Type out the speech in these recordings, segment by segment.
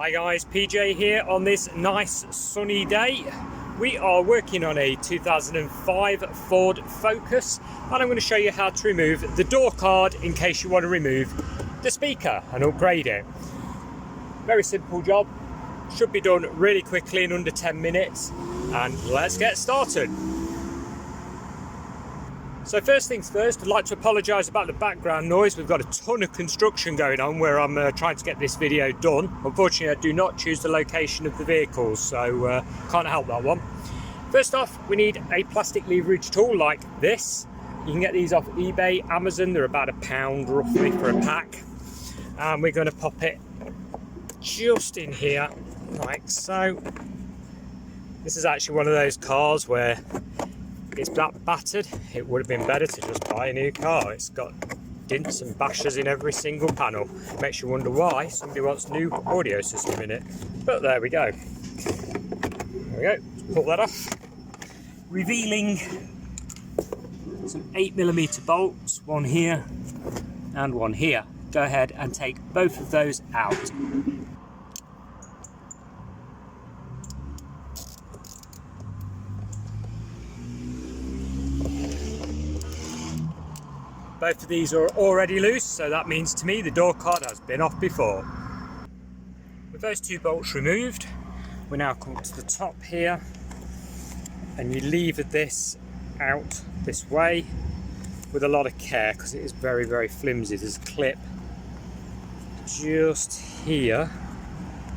Hi guys, PJ here on this nice sunny day. We are working on a 2005 Ford Focus and I'm going to show you how to remove the door card in case you want to remove the speaker and upgrade it. Very simple job, should be done really quickly in under 10 minutes, and let's get started. So first things first, I'd like to apologise about the background noise. We've got a ton of construction going on where I'm trying to get this video done. Unfortunately, I do not choose the location of the vehicles, so can't help that one. First off, we need a plastic leverage tool like this. You can get these off eBay, Amazon. They're about £1 roughly for a pack. And we're going to pop it just in here, like so. This is actually one of those cars where it's that battered, it would have been better to just buy a new car. It's got dints and bashes in every single panel. Makes you wonder why somebody wants a new audio system in it. But there we go. There we go. Let's pull that off. Revealing some 8mm bolts, one here and one here. Go ahead and take both of those out. Both of these are already loose, so that means to me the door card has been off before. With those two bolts removed, we now come to the top here, and you lever this out this way with a lot of care because it is very, very flimsy. There's a clip just here,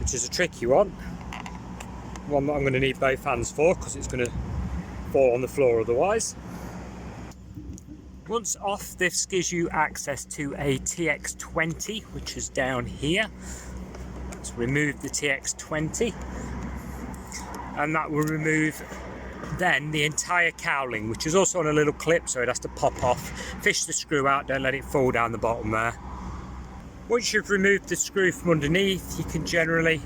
which is a tricky one that I'm going to need both hands for because it's going to fall on the floor otherwise. Once off, this gives you access to a TX20, which is down here. Let's remove the TX20, and that will remove then the entire cowling, which is also on a little clip, so it has to pop off. Fish the screw out, don't let it fall down the bottom there. Once you've removed the screw from underneath, you can generally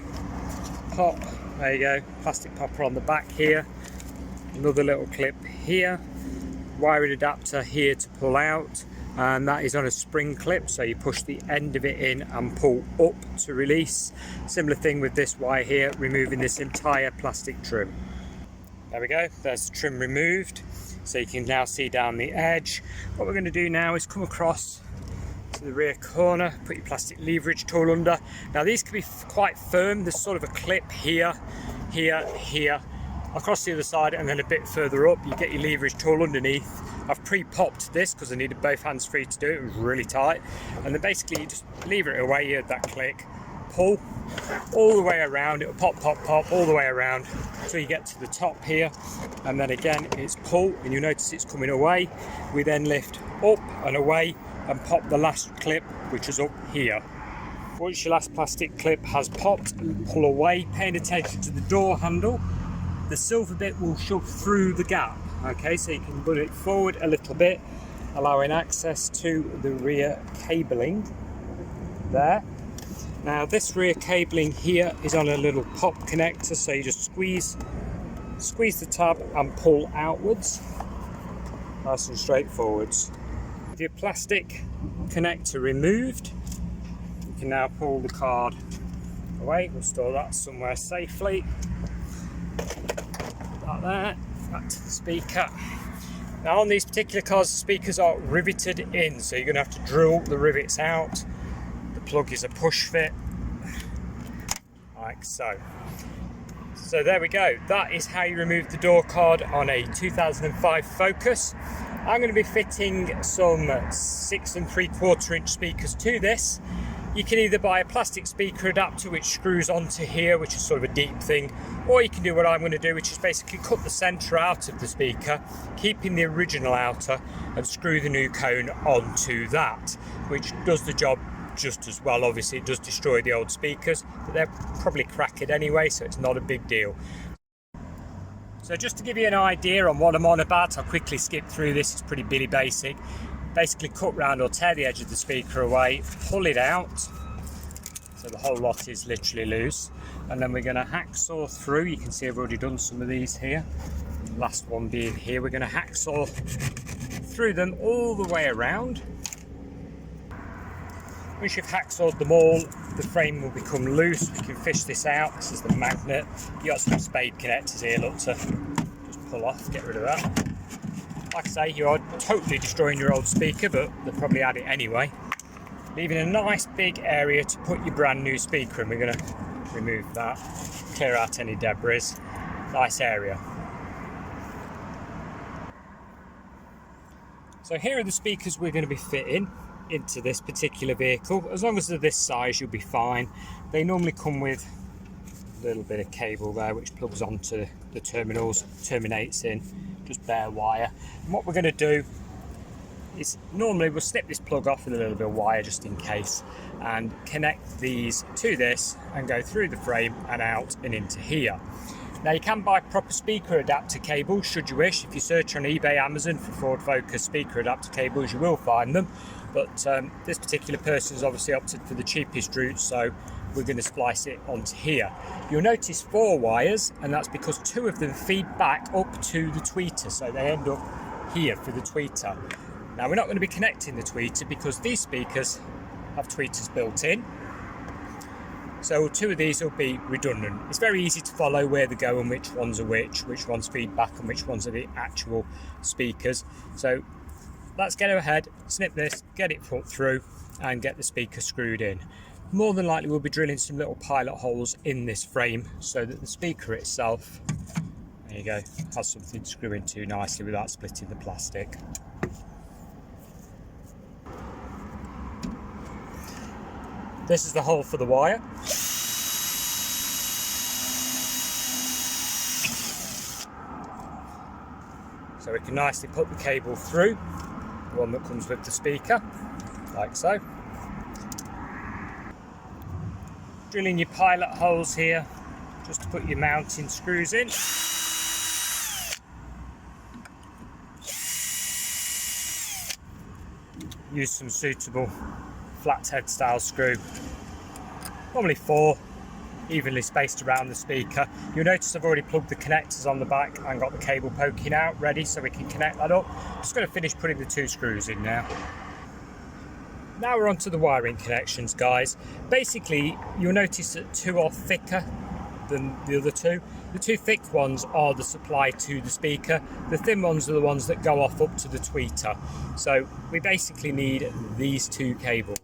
pop, there you go, plastic popper on the back here, another little clip here, wiring adapter here to pull out, and that is on a spring clip, so you push the end of it in and pull up to release. Similar thing with this wire here, removing this entire plastic trim. There we go, there's the trim removed, so you can now see down the edge. What we're going to do now is come across to the rear corner, put your plastic leverage tool under. Now these can be quite firm, there's sort of a clip here, here, across the other side, and then a bit further up you get your leverage tool underneath. I've pre-popped this because I needed both hands free to do it. It was really tight, and then basically you just lever it away. You heard that click, pull all the way around, it'll pop all the way around till you get to the top here, and then again it's pull, and you notice it's coming away. We then lift up and away and pop the last clip, which is up here. Once your last plastic clip has popped, pull away, paying attention to the door handle. The silver bit will shove through the gap, okay, so you can put it forward a little bit, allowing access to the rear cabling there. Now this rear cabling here is on a little pop connector, so you just squeeze the tab and pull outwards, nice and straightforwards. With your plastic connector removed, you can now pull the card away. We'll store that somewhere safely. Like that, back to the speaker. Now on these particular cars, the speakers are riveted in, so you're going to have to drill the rivets out. The plug is a push fit, like so. So there we go, that is how you remove the door card on a 2005 Focus. I'm going to be fitting some 6 3/4 inch speakers to this. You can either buy a plastic speaker adapter which screws onto here, which is sort of a deep thing, or you can do what I'm going to do, which is basically cut the centre out of the speaker, keeping the original outer, and screw the new cone onto that, which does the job just as well. Obviously it does destroy the old speakers, but they're probably cracked anyway, so it's not a big deal. So just to give you an idea on what I'm on about, I'll quickly skip through this, it's pretty basic. Basically cut round or tear the edge of the speaker away, pull it out, so the whole lot is literally loose, and then we're going to hacksaw through. You can see I've already done some of these here, last one being here. We're going to hacksaw through them all the way around. Once you've hacksawed them all, the frame will become loose. We can fish this out. This is the magnet. You got some spade connectors here, look, to just pull off, get rid of that. Like I say, you are totally destroying your old speaker, but they'll probably add it anyway. Leaving a nice big area to put your brand new speaker in. We're going to remove that, clear out any debris. Nice area. So here are the speakers we're going to be fitting into this particular vehicle. As long as they're this size, you'll be fine. They normally come with a little bit of cable there which plugs onto the terminals, terminates in just bare wire. And what we're going to do is normally we'll snip this plug off with a little bit of wire just in case, and connect these to this and go through the frame and out and into here. Now you can buy proper speaker adapter cables should you wish. If you search on eBay, Amazon for Ford Focus speaker adapter cables, you will find them. But this particular person has obviously opted for the cheapest route, so we're going to splice it onto here. You'll notice 4 wires, and that's because 2 of them feed back up to the tweeter, so they end up here for the tweeter. Now we're not going to be connecting the tweeter because these speakers have tweeters built in, so 2 of these will be redundant. It's very easy to follow where they go and which ones are which ones feed back and which ones are the actual speakers. So let's get ahead, snip this, get it put through and get the speaker screwed in. More than likely we'll be drilling some little pilot holes in this frame so that the speaker itself, there you go, has something to screw into nicely without splitting the plastic. This is the hole for the wire. So we can nicely put the cable through, the one that comes with the speaker, like so. Drilling your pilot holes here, just to put your mounting screws in. Use some suitable flathead style screw, normally 4, evenly spaced around the speaker. You'll notice I've already plugged the connectors on the back and got the cable poking out ready so we can connect that up. Just going to finish putting the 2 screws in now. Now we're on to the wiring connections, guys. Basically you'll notice that 2 are thicker than the other 2. The 2 thick ones are the supply to the speaker. The thin ones are the ones that go off up to the tweeter. So we basically need these 2 cables.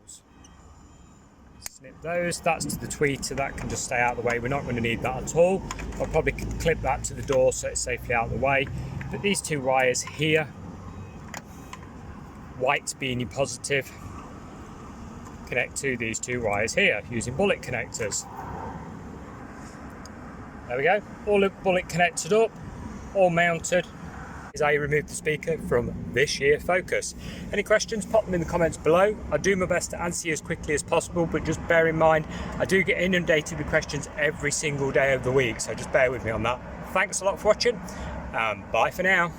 Snip those, that's to the tweeter, that can just stay out of the way. We're not going to need that at all. I'll probably clip that to the door so it's safely out of the way. But these 2 wires here, white being your positive, connect to these 2 wires here using bullet connectors. There we go, all bullet connected up, all mounted. Is how you remove the speaker from this year Focus. Any questions, pop them in the comments below. I do my best to answer you as quickly as possible, but just bear in mind I do get inundated with questions every single day of the week, so just bear with me on that. Thanks a lot for watching, bye for now.